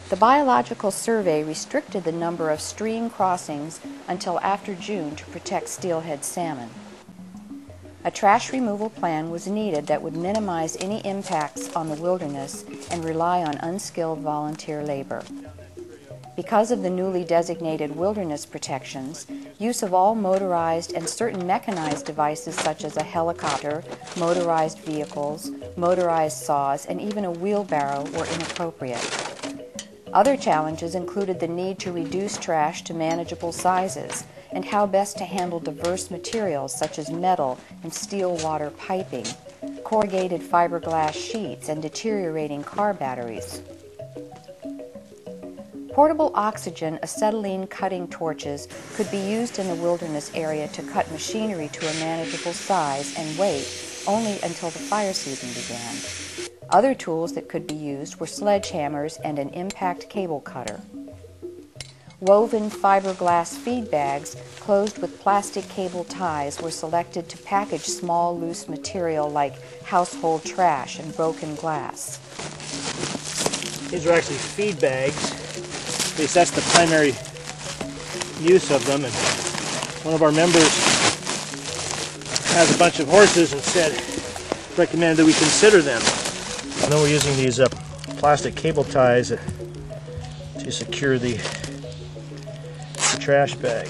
The biological survey restricted the number of stream crossings until after June to protect steelhead salmon. A trash removal plan was needed that would minimize any impacts on the wilderness and rely on unskilled volunteer labor. Because of the newly designated wilderness protections, use of all motorized and certain mechanized devices such as a helicopter, motorized vehicles, motorized saws, and even a wheelbarrow were inappropriate. Other challenges included the need to reduce trash to manageable sizes and how best to handle diverse materials such as metal and steel water piping, corrugated fiberglass sheets, and deteriorating car batteries. Portable oxygen acetylene cutting torches could be used in the wilderness area to cut machinery to a manageable size and weight only until the fire season began. Other tools that could be used were sledgehammers and an impact cable cutter. Woven fiberglass feed bags closed with plastic cable ties were selected to package small loose material like household trash and broken glass. These are actually feed bags. At least that's the primary use of them. And one of our members has a bunch of horses and recommended that we consider them. And then we're using these plastic cable ties to secure the trash bag.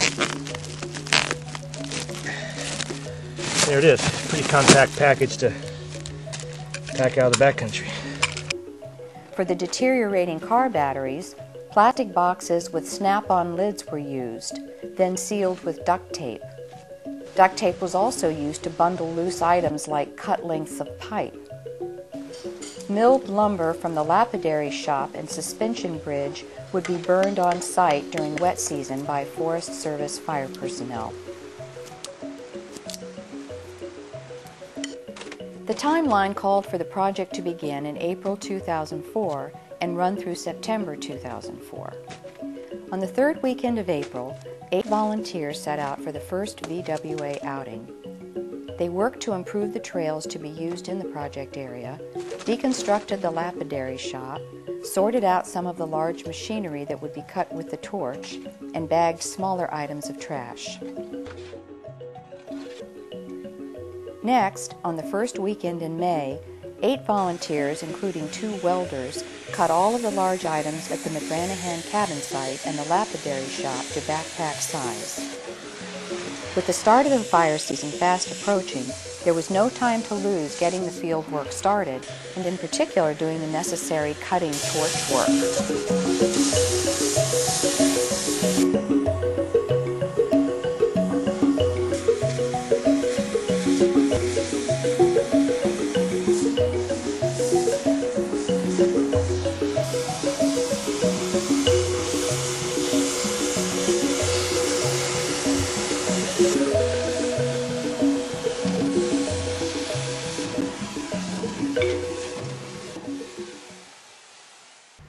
There it is. Pretty compact package to pack out of the backcountry. For the deteriorating car batteries, plastic boxes with snap-on lids were used, then sealed with duct tape. Duct tape was also used to bundle loose items like cut lengths of pipe. Milled lumber from the lapidary shop and suspension bridge would be burned on site during the wet season by Forest Service fire personnel. The timeline called for the project to begin in April 2004 and run through September 2004. On the third weekend of April, 8 volunteers set out for the first VWA outing. They worked to improve the trails to be used in the project area, deconstructed the lapidary shop, sorted out some of the large machinery that would be cut with the torch, and bagged smaller items of trash. Next, on the first weekend in May, 8 volunteers, including 2 welders, cut all of the large items at the McGranahan cabin site and the lapidary shop to backpack size. With the start of the fire season fast approaching, there was no time to lose getting the field work started, and in particular doing the necessary cutting torch work.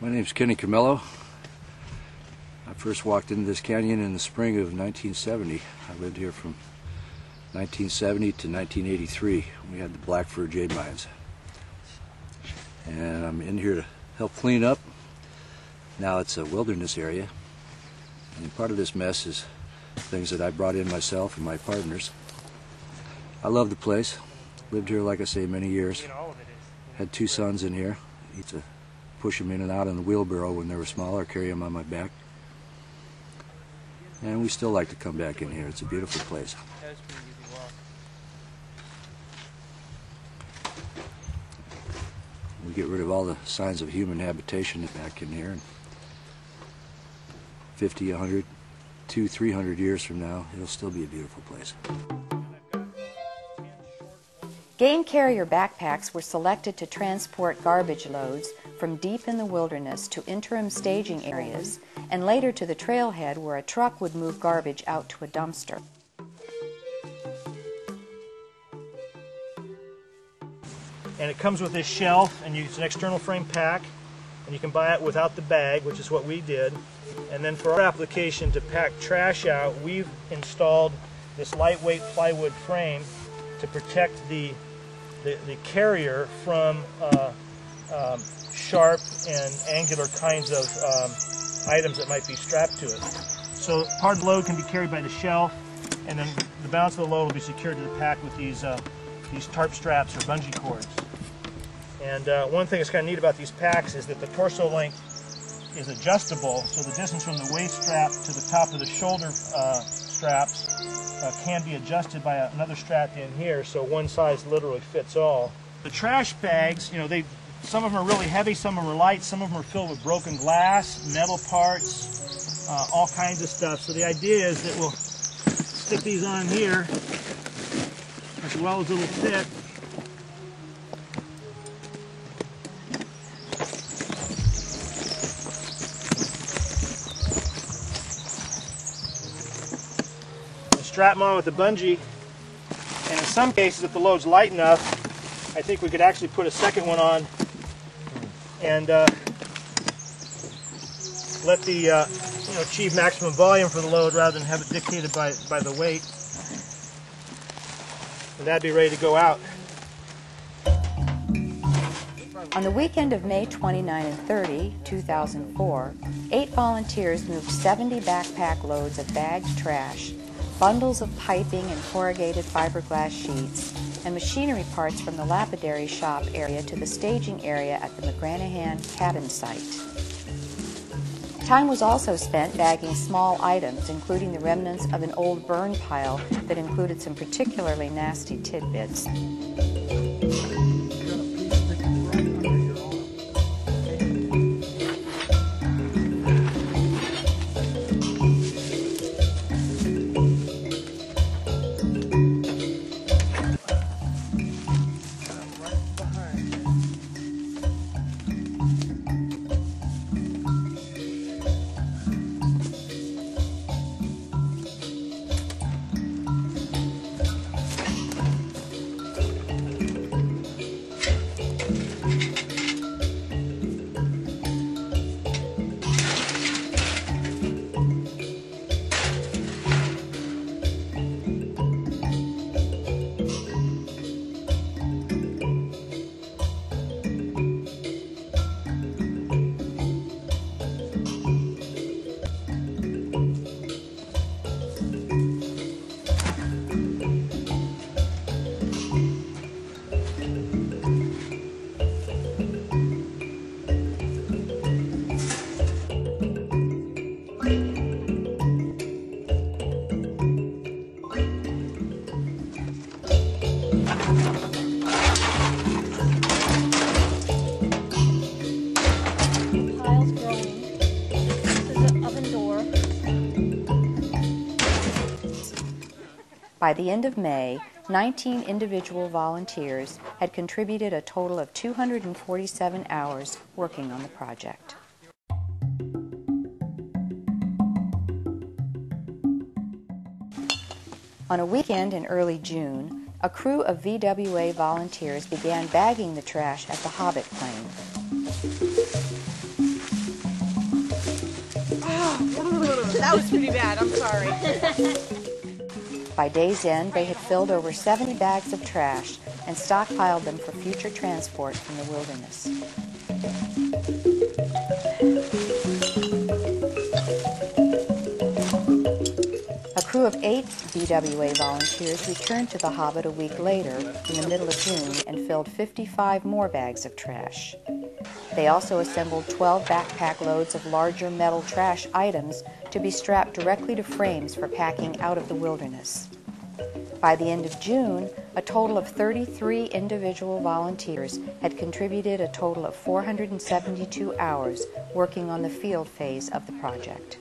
My name's Kenny Camello. I first walked into this canyon in the spring of 1970. I lived here from 1970 to 1983. We had the Blackfur jade mines. And I'm in here to help clean up. Now it's a wilderness area. And part of this mess is things that I brought in myself and my partners. I love the place. Lived here, like I say, many years. Had 2 sons in here. Used to push them in and out on the wheelbarrow when they were smaller, carry them on my back. And we still like to come back in here. It's a beautiful place. We get rid of all the signs of human habitation back in here. 50, 100, 200, 300 years from now, it'll still be a beautiful place. Game carrier backpacks were selected to transport garbage loads from deep in the wilderness to interim staging areas and later to the trailhead where a truck would move garbage out to a dumpster. And it comes with this shelf, and it's an external frame pack, and you can buy it without the bag, which is what we did. And then for our application to pack trash out, we've installed this lightweight plywood frame to protect the carrier from sharp and angular kinds of items that might be strapped to it. So part of the load can be carried by the shelf, and then the balance of the load will be secured to the pack with these tarp straps or bungee cords. And one thing that's kind of neat about these packs is that the torso length is adjustable, so the distance from the waist strap to the top of the shoulder straps can be adjusted by another strap in here, so one size literally fits all. The trash bags, some of them are really heavy, some of them are light, some of them are filled with broken glass, metal parts, all kinds of stuff. So the idea is that we'll stick these on here as well as it'll fit. Strap them on with the bungee, and in some cases, if the load's light enough, I think we could actually put a second one on and let the achieve maximum volume for the load rather than have it dictated by the weight. And that'd be ready to go out. On the weekend of May 29 and 30, 2004, 8 volunteers moved 70 backpack loads of bagged trash, bundles of piping and corrugated fiberglass sheets, and machinery parts from the lapidary shop area to the staging area at the McGranahan cabin site. Time was also spent bagging small items, including the remnants of an old burn pile that included some particularly nasty tidbits. By the end of May, 19 individual volunteers had contributed a total of 247 hours working on the project. On a weekend in early June, a crew of VWA volunteers began bagging the trash at the Hobbit plane. That was pretty bad, I'm sorry. By day's end, they had filled over 70 bags of trash and stockpiled them for future transport from the wilderness. A crew of 8 VWA volunteers returned to the Hobbit a week later, in the middle of June, and filled 55 more bags of trash. They also assembled 12 backpack loads of larger metal trash items to be strapped directly to frames for packing out of the wilderness. By the end of June, a total of 33 individual volunteers had contributed a total of 472 hours working on the field phase of the project.